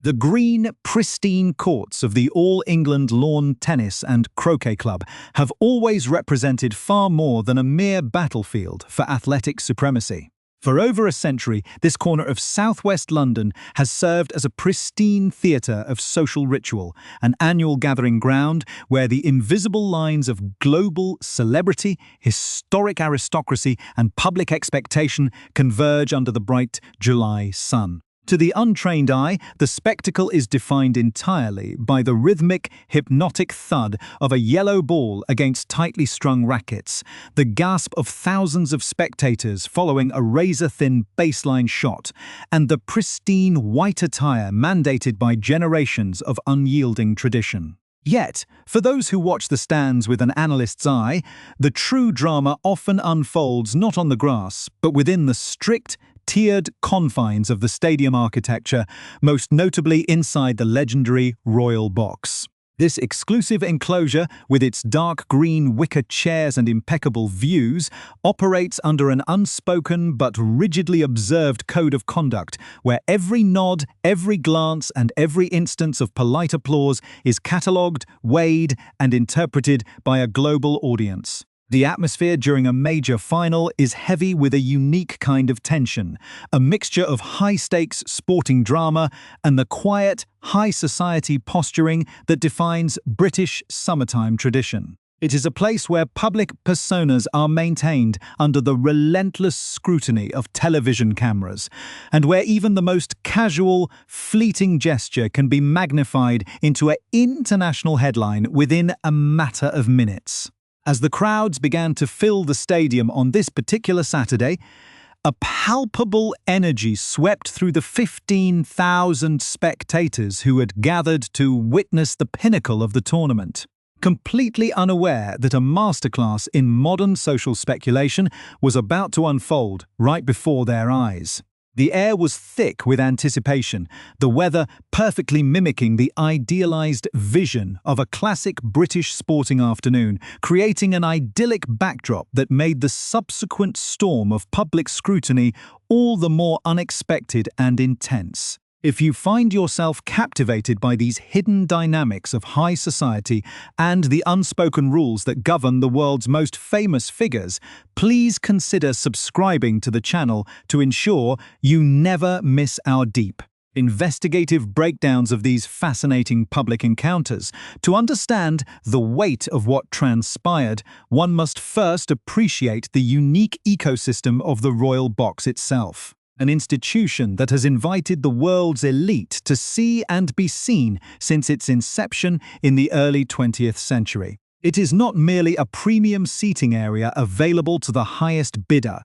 The green, pristine courts of the All England Lawn Tennis and Croquet Club have always represented far more than a mere battlefield for athletic supremacy. For over a century, this corner of southwest London has served as a pristine theatre of social ritual, an annual gathering ground where the invisible lines of global celebrity, historic aristocracy, and public expectation converge under the bright July sun. To the untrained eye, the spectacle is defined entirely by the rhythmic, hypnotic thud of a yellow ball against tightly strung rackets, the gasp of thousands of spectators following a razor-thin baseline shot, and the pristine white attire mandated by generations of unyielding tradition. Yet, for those who watch the stands with an analyst's eye, the true drama often unfolds not on the grass, but within the strict, tiered confines of the stadium architecture, most notably inside the legendary Royal Box. This exclusive enclosure, with its dark green wicker chairs and impeccable views, operates under an unspoken but rigidly observed code of conduct, where every nod, every glance, and every instance of polite applause is catalogued, weighed, and interpreted by a global audience. The atmosphere during a major final is heavy with a unique kind of tension, a mixture of high-stakes sporting drama and the quiet, high-society posturing that defines British summertime tradition. It is a place where public personas are maintained under the relentless scrutiny of television cameras, and where even the most casual, fleeting gesture can be magnified into an international headline within a matter of minutes. As the crowds began to fill the stadium on this particular Saturday, a palpable energy swept through the 15,000 spectators who had gathered to witness the pinnacle of the tournament. Completely unaware that a masterclass in modern social speculation was about to unfold right before their eyes. The air was thick with anticipation, the weather perfectly mimicking the idealized vision of a classic British sporting afternoon, creating an idyllic backdrop that made the subsequent storm of public scrutiny all the more unexpected and intense. If you find yourself captivated by these hidden dynamics of high society and the unspoken rules that govern the world's most famous figures, please consider subscribing to the channel to ensure you never miss our deep, investigative breakdowns of these fascinating public encounters. To understand the weight of what transpired, one must first appreciate the unique ecosystem of the Royal Box itself. An institution that has invited the world's elite to see and be seen since its inception in the early 20th century. It is not merely a premium seating area available to the highest bidder.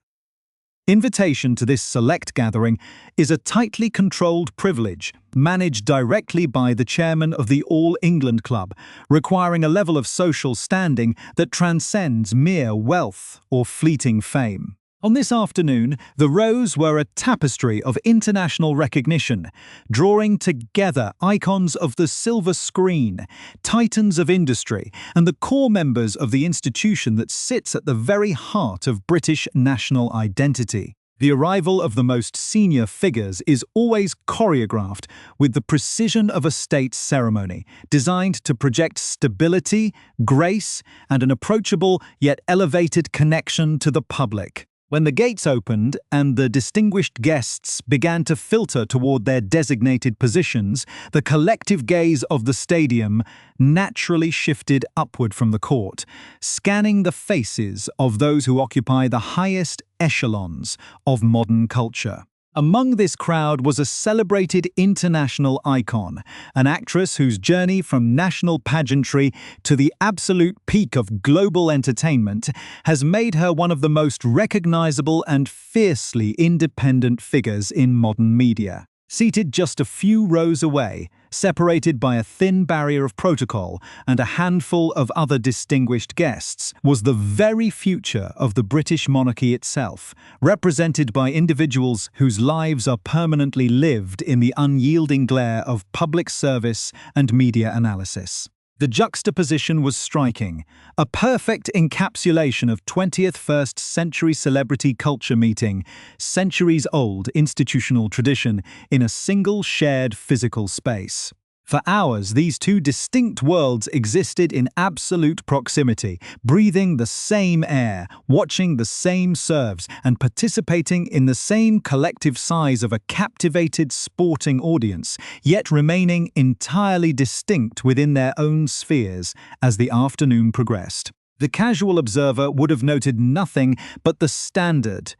Invitation to this select gathering is a tightly controlled privilege, managed directly by the chairman of the All England Club, requiring a level of social standing that transcends mere wealth or fleeting fame. On this afternoon, the rows were a tapestry of international recognition, drawing together icons of the silver screen, titans of industry, and the core members of the institution that sits at the very heart of British national identity. The arrival of the most senior figures is always choreographed with the precision of a state ceremony, designed to project stability, grace, and an approachable yet elevated connection to the public. When the gates opened and the distinguished guests began to filter toward their designated positions, the collective gaze of the stadium naturally shifted upward from the court, scanning the faces of those who occupy the highest echelons of modern culture. Among this crowd was a celebrated international icon, an actress whose journey from national pageantry to the absolute peak of global entertainment has made her one of the most recognizable and fiercely independent figures in modern media. Seated just a few rows away, separated by a thin barrier of protocol and a handful of other distinguished guests, was the very future of the British monarchy itself, represented by individuals whose lives are permanently lived in the unyielding glare of public service and media analysis. The juxtaposition was striking, a perfect encapsulation of 21st century celebrity culture meeting centuries-old institutional tradition in a single shared physical space. For hours, these two distinct worlds existed in absolute proximity, breathing the same air, watching the same serves, and participating in the same collective sighs of a captivated sporting audience, yet remaining entirely distinct within their own spheres as the afternoon progressed. The casual observer would have noted nothing but the standard,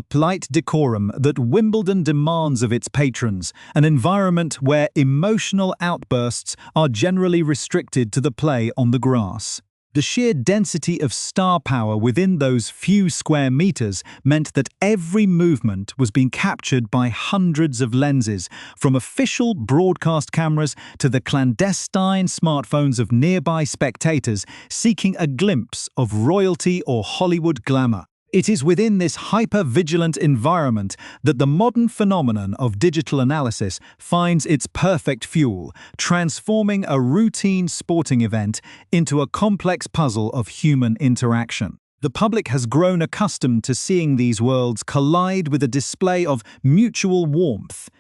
polite decorum that Wimbledon demands of its patrons, an environment where emotional outbursts are generally restricted to the play on the grass. The sheer density of star power within those few square meters meant that every movement was being captured by hundreds of lenses, from official broadcast cameras to the clandestine smartphones of nearby spectators seeking a glimpse of royalty or Hollywood glamour. It is within this hyper-vigilant environment that the modern phenomenon of digital analysis finds its perfect fuel, transforming a routine sporting event into a complex puzzle of human interaction. The public has grown accustomed to seeing these worlds collide with a display of mutual warmth,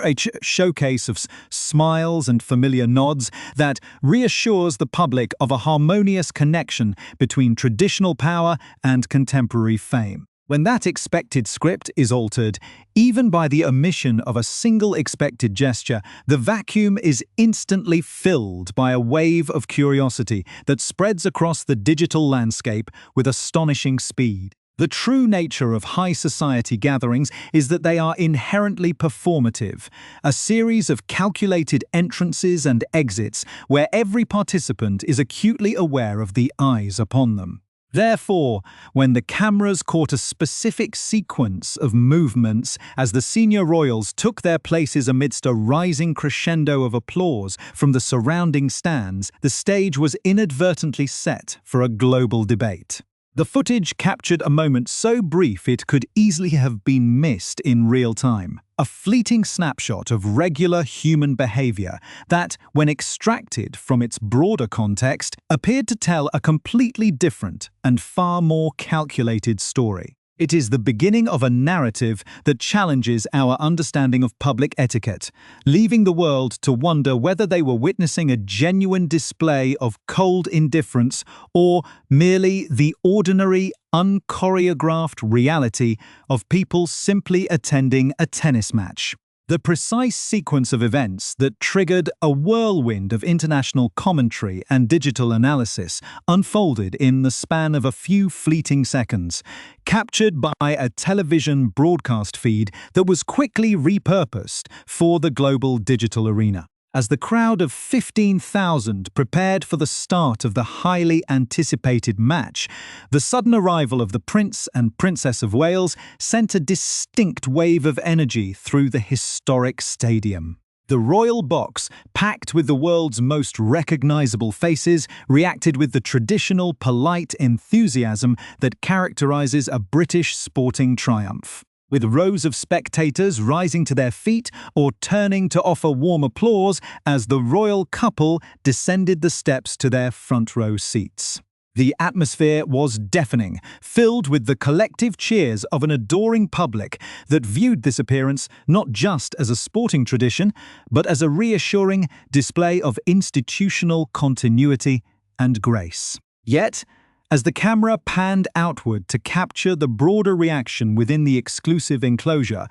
a showcase of smiles and familiar nods that reassures the public of a harmonious connection between traditional power and contemporary fame. When that expected script is altered, even by the omission of a single expected gesture, the vacuum is instantly filled by a wave of curiosity that spreads across the digital landscape with astonishing speed. The true nature of high society gatherings is that they are inherently performative, a series of calculated entrances and exits where every participant is acutely aware of the eyes upon them. Therefore, when the cameras caught a specific sequence of movements as the senior royals took their places amidst a rising crescendo of applause from the surrounding stands, the stage was inadvertently set for a global debate. The footage captured a moment so brief it could easily have been missed in real time. A fleeting snapshot of regular human behavior that, when extracted from its broader context, appeared to tell a completely different and far more calculated story. It is the beginning of a narrative that challenges our understanding of public etiquette, leaving the world to wonder whether they were witnessing a genuine display of cold indifference or merely the ordinary, unchoreographed reality of people simply attending a tennis match. The precise sequence of events that triggered a whirlwind of international commentary and digital analysis unfolded in the span of a few fleeting seconds, captured by a television broadcast feed that was quickly repurposed for the global digital arena. As the crowd of 15,000 prepared for the start of the highly anticipated match, the sudden arrival of the Prince and Princess of Wales sent a distinct wave of energy through the historic stadium. The royal box, packed with the world's most recognizable faces, reacted with the traditional polite enthusiasm that characterizes a British sporting triumph. With rows of spectators rising to their feet or turning to offer warm applause as the royal couple descended the steps to their front row seats. The atmosphere was deafening, filled with the collective cheers of an adoring public that viewed this appearance not just as a sporting tradition, but as a reassuring display of institutional continuity and grace. Yet, as the camera panned outward to capture the broader reaction within the exclusive enclosure,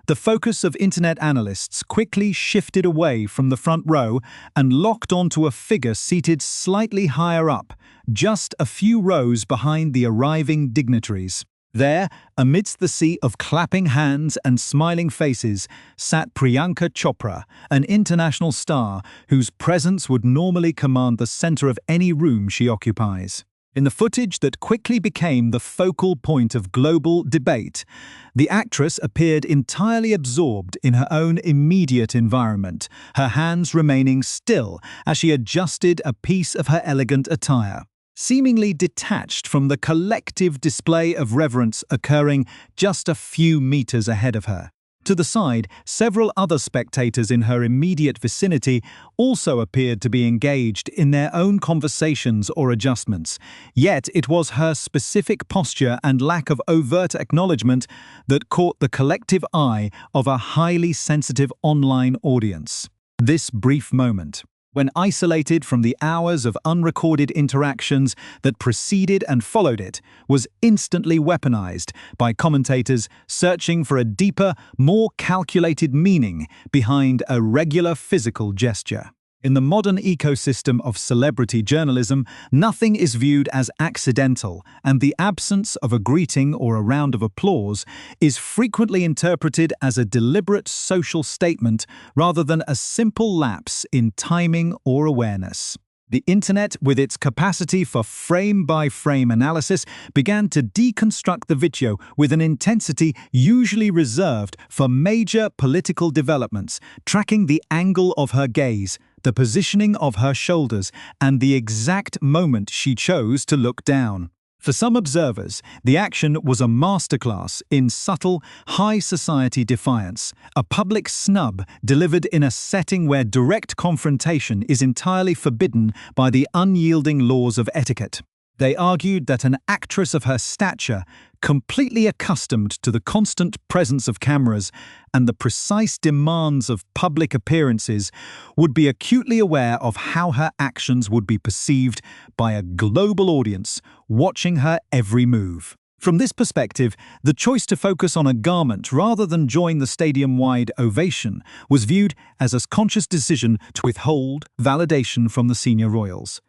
the focus of internet analysts quickly shifted away from the front row and locked onto a figure seated slightly higher up, just a few rows behind the arriving dignitaries. There, amidst the sea of clapping hands and smiling faces, sat Priyanka Chopra, an international star whose presence would normally command the center of any room she occupies. In the footage that quickly became the focal point of global debate, the actress appeared entirely absorbed in her own immediate environment, her hands remaining still as she adjusted a piece of her elegant attire, seemingly detached from the collective display of reverence occurring just a few meters ahead of her. To the side, several other spectators in her immediate vicinity also appeared to be engaged in their own conversations or adjustments, yet it was her specific posture and lack of overt acknowledgement that caught the collective eye of a highly sensitive online audience. This brief moment, when isolated from the hours of unrecorded interactions that preceded and followed it, was instantly weaponized by commentators searching for a deeper, more calculated meaning behind a regular physical gesture. In the modern ecosystem of celebrity journalism, nothing is viewed as accidental, and the absence of a greeting or a round of applause is frequently interpreted as a deliberate social statement rather than a simple lapse in timing or awareness. The internet, with its capacity for frame-by-frame analysis, began to deconstruct the video with an intensity usually reserved for major political developments, tracking the angle of her gaze, the positioning of her shoulders, and the exact moment she chose to look down. For some observers, the action was a masterclass in subtle, high-society defiance, a public snub delivered in a setting where direct confrontation is entirely forbidden by the unyielding laws of etiquette. They argued that an actress of her stature, completely accustomed to the constant presence of cameras and the precise demands of public appearances, would be acutely aware of how her actions would be perceived by a global audience watching her every move. From this perspective, the choice to focus on a garment rather than join the stadium-wide ovation was viewed as a conscious decision to withhold validation from the senior royals.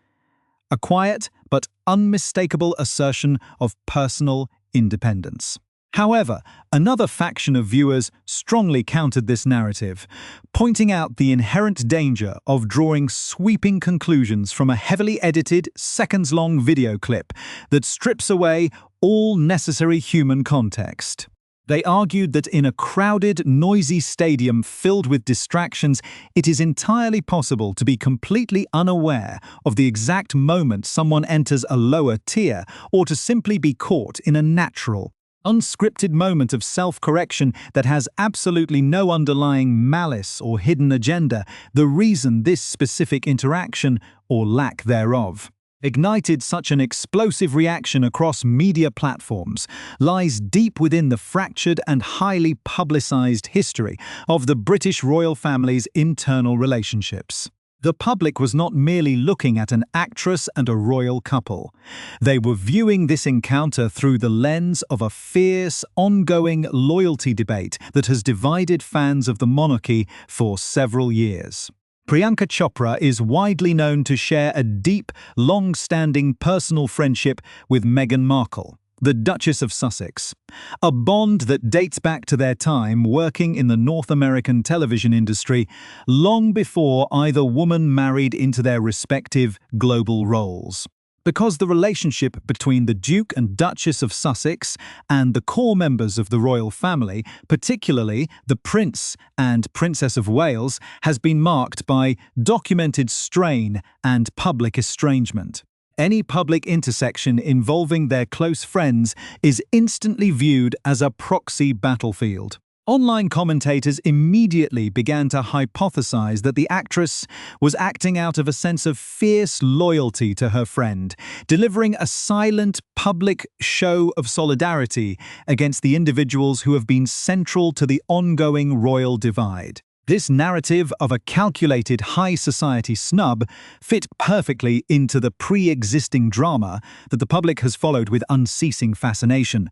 A quiet but unmistakable assertion of personal independence. However, another faction of viewers strongly countered this narrative, pointing out the inherent danger of drawing sweeping conclusions from a heavily edited, seconds-long video clip that strips away all necessary human context. They argued that in a crowded, noisy stadium filled with distractions, it is entirely possible to be completely unaware of the exact moment someone enters a lower tier, or to simply be caught in a natural, unscripted moment of self-correction that has absolutely no underlying malice or hidden agenda, the reason this specific interaction, or lack thereof, ignited such an explosive reaction across media platforms lies deep within the fractured and highly publicized history of the British royal family's internal relationships. The public was not merely looking at an actress and a royal couple. They were viewing this encounter through the lens of a fierce, ongoing loyalty debate that has divided fans of the monarchy for several years. Priyanka Chopra is widely known to share a deep, long-standing personal friendship with Meghan Markle, the Duchess of Sussex, a bond that dates back to their time working in the North American television industry long before either woman married into their respective global roles. Because the relationship between the Duke and Duchess of Sussex and the core members of the royal family, particularly the Prince and Princess of Wales, has been marked by documented strain and public estrangement. Any public intersection involving their close friends is instantly viewed as a proxy battlefield. Online commentators immediately began to hypothesize that the actress was acting out of a sense of fierce loyalty to her friend, delivering a silent, public show of solidarity against the individuals who have been central to the ongoing royal divide. This narrative of a calculated high society snub fit perfectly into the pre-existing drama that the public has followed with unceasing fascination,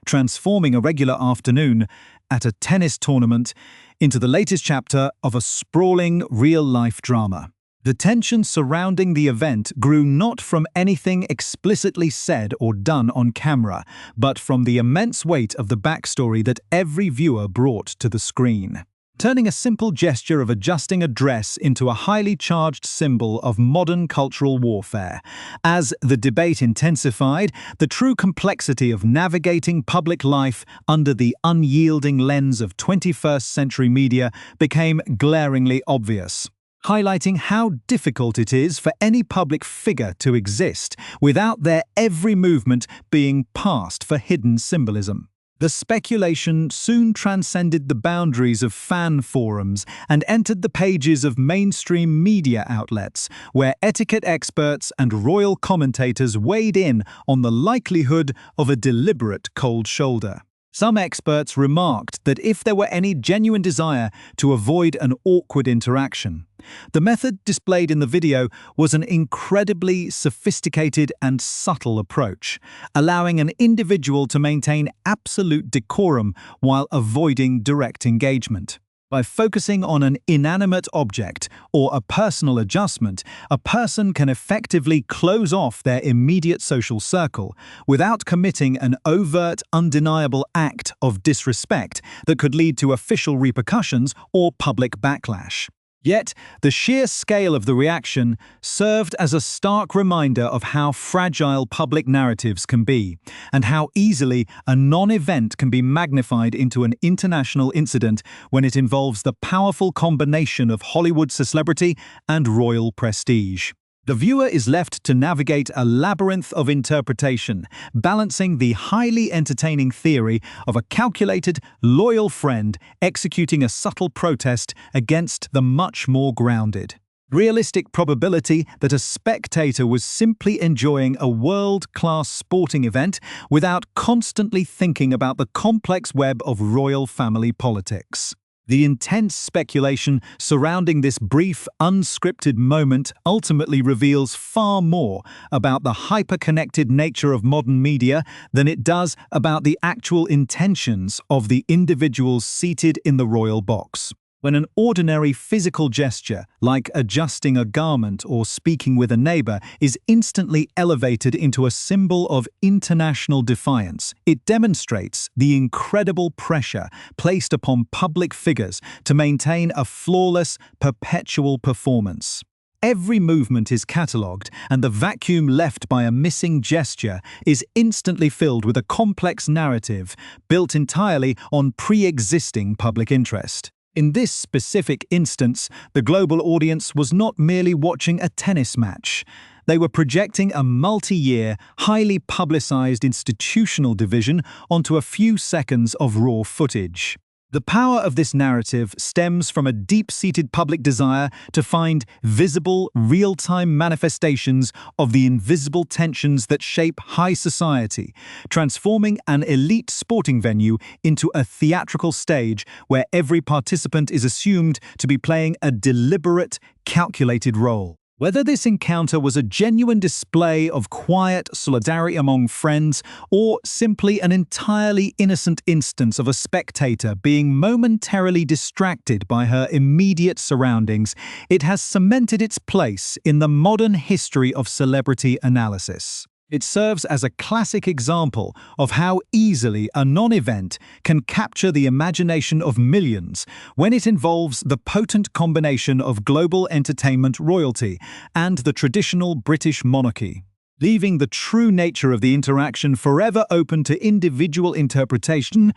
transforming a regular afternoon at a tennis tournament into the latest chapter of a sprawling real-life drama. The tension surrounding the event grew not from anything explicitly said or done on camera, but from the immense weight of the backstory that every viewer brought to the screen, turning a simple gesture of adjusting a dress into a highly charged symbol of modern cultural warfare. As the debate intensified, the true complexity of navigating public life under the unyielding lens of 21st century media became glaringly obvious, highlighting how difficult it is for any public figure to exist without their every movement being passed for hidden symbolism. The speculation soon transcended the boundaries of fan forums and entered the pages of mainstream media outlets, where etiquette experts and royal commentators weighed in on the likelihood of a deliberate cold shoulder. Some experts remarked that if there were any genuine desire to avoid an awkward interaction, the method displayed in the video was an incredibly sophisticated and subtle approach, allowing an individual to maintain absolute decorum while avoiding direct engagement. By focusing on an inanimate object or a personal adjustment, a person can effectively close off their immediate social circle without committing an overt, undeniable act of disrespect that could lead to official repercussions or public backlash. Yet, the sheer scale of the reaction served as a stark reminder of how fragile public narratives can be, and how easily a non-event can be magnified into an international incident when it involves the powerful combination of Hollywood celebrity and royal prestige. The viewer is left to navigate a labyrinth of interpretation, balancing the highly entertaining theory of a calculated, loyal friend executing a subtle protest against the much more grounded, realistic probability that a spectator was simply enjoying a world-class sporting event without constantly thinking about the complex web of royal family politics. The intense speculation surrounding this brief, unscripted moment ultimately reveals far more about the hyper-connected nature of modern media than it does about the actual intentions of the individuals seated in the royal box. When an ordinary physical gesture, like adjusting a garment or speaking with a neighbor, is instantly elevated into a symbol of international defiance, it demonstrates the incredible pressure placed upon public figures to maintain a flawless, perpetual performance. Every movement is catalogued, and the vacuum left by a missing gesture is instantly filled with a complex narrative built entirely on pre-existing public interest. In this specific instance, the global audience was not merely watching a tennis match. They were projecting a multi-year, highly publicized institutional division onto a few seconds of raw footage. The power of this narrative stems from a deep-seated public desire to find visible, real-time manifestations of the invisible tensions that shape high society, transforming an elite sporting venue into a theatrical stage where every participant is assumed to be playing a deliberate, calculated role. Whether this encounter was a genuine display of quiet solidarity among friends or simply an entirely innocent instance of a spectator being momentarily distracted by her immediate surroundings, it has cemented its place in the modern history of celebrity analysis. It serves as a classic example of how easily a non-event can capture the imagination of millions when it involves the potent combination of global entertainment royalty and the traditional British monarchy, leaving the true nature of the interaction forever open to individual interpretation.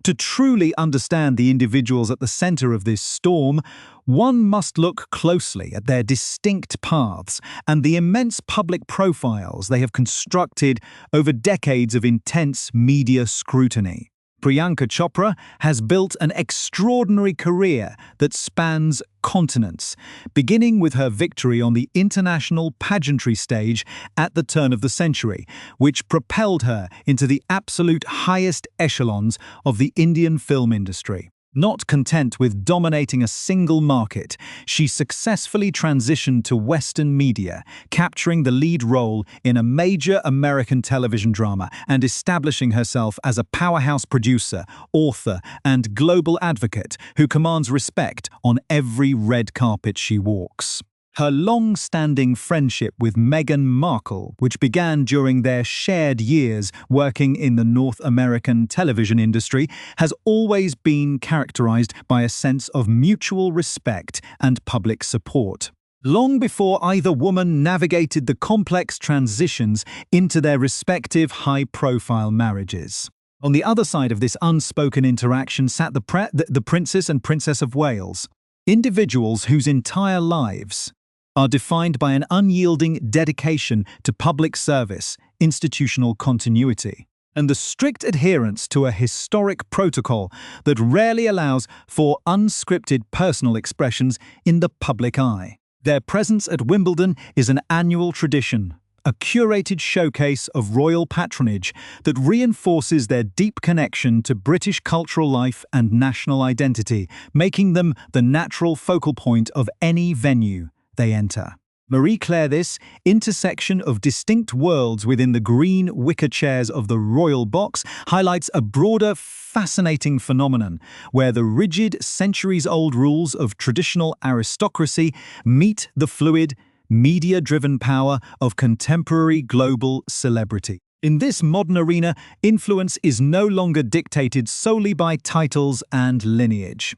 To truly understand the individuals at the center of this storm, one must look closely at their distinct paths and the immense public profiles they have constructed over decades of intense media scrutiny. Priyanka Chopra has built an extraordinary career that spans continents, beginning with her victory on the international pageantry stage at the turn of the century, which propelled her into the absolute highest echelons of the Indian film industry. Not content with dominating a single market, she successfully transitioned to Western media, capturing the lead role in a major American television drama and establishing herself as a powerhouse producer, author, and global advocate who commands respect on every red carpet she walks. Her long-standing friendship with Meghan Markle, which began during their shared years working in the North American television industry, has always been characterized by a sense of mutual respect and public support. Long before either woman navigated the complex transitions into their respective high-profile marriages. On the other side of this unspoken interaction sat the Princess and Princess of Wales, individuals whose entire lives are defined by an unyielding dedication to public service, institutional continuity. and the strict adherence to a historic protocol that rarely allows for unscripted personal expressions in the public eye. Their presence at Wimbledon is an annual tradition, a curated showcase of royal patronage that reinforces their deep connection to British cultural life and national identity, making them the natural focal point of any venue they enter. Marie Claire, this intersection of distinct worlds within the green wicker chairs of the royal box, highlights a broader, fascinating phenomenon where the rigid, centuries-old rules of traditional aristocracy meet the fluid, media-driven power of contemporary global celebrity. In this modern arena, influence is no longer dictated solely by titles and lineage.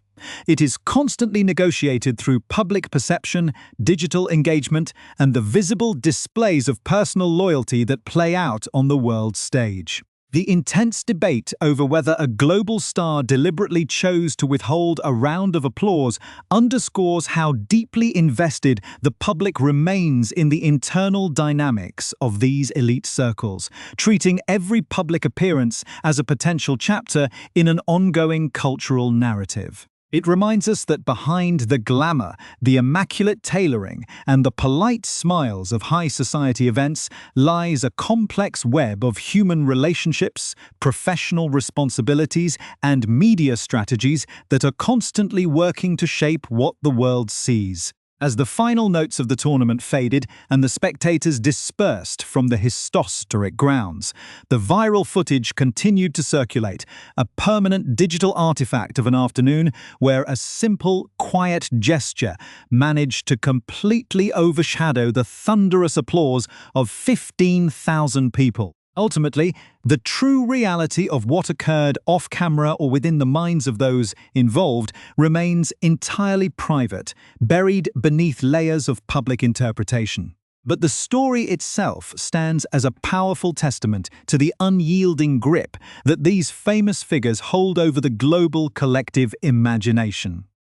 It is constantly negotiated through public perception, digital engagement, and the visible displays of personal loyalty that play out on the world stage. The intense debate over whether a global star deliberately chose to withhold a round of applause underscores how deeply invested the public remains in the internal dynamics of these elite circles, treating every public appearance as a potential chapter in an ongoing cultural narrative. It reminds us that behind the glamour, the immaculate tailoring, and the polite smiles of high society events lies a complex web of human relationships, professional responsibilities, and media strategies that are constantly working to shape what the world sees. As the final notes of the tournament faded and the spectators dispersed from the historic grounds, the viral footage continued to circulate, a permanent digital artifact of an afternoon where a simple, quiet gesture managed to completely overshadow the thunderous applause of 15,000 people. Ultimately, the true reality of what occurred off-camera or within the minds of those involved remains entirely private, buried beneath layers of public interpretation. But the story itself stands as a powerful testament to the unyielding grip that these famous figures hold over the global collective imagination.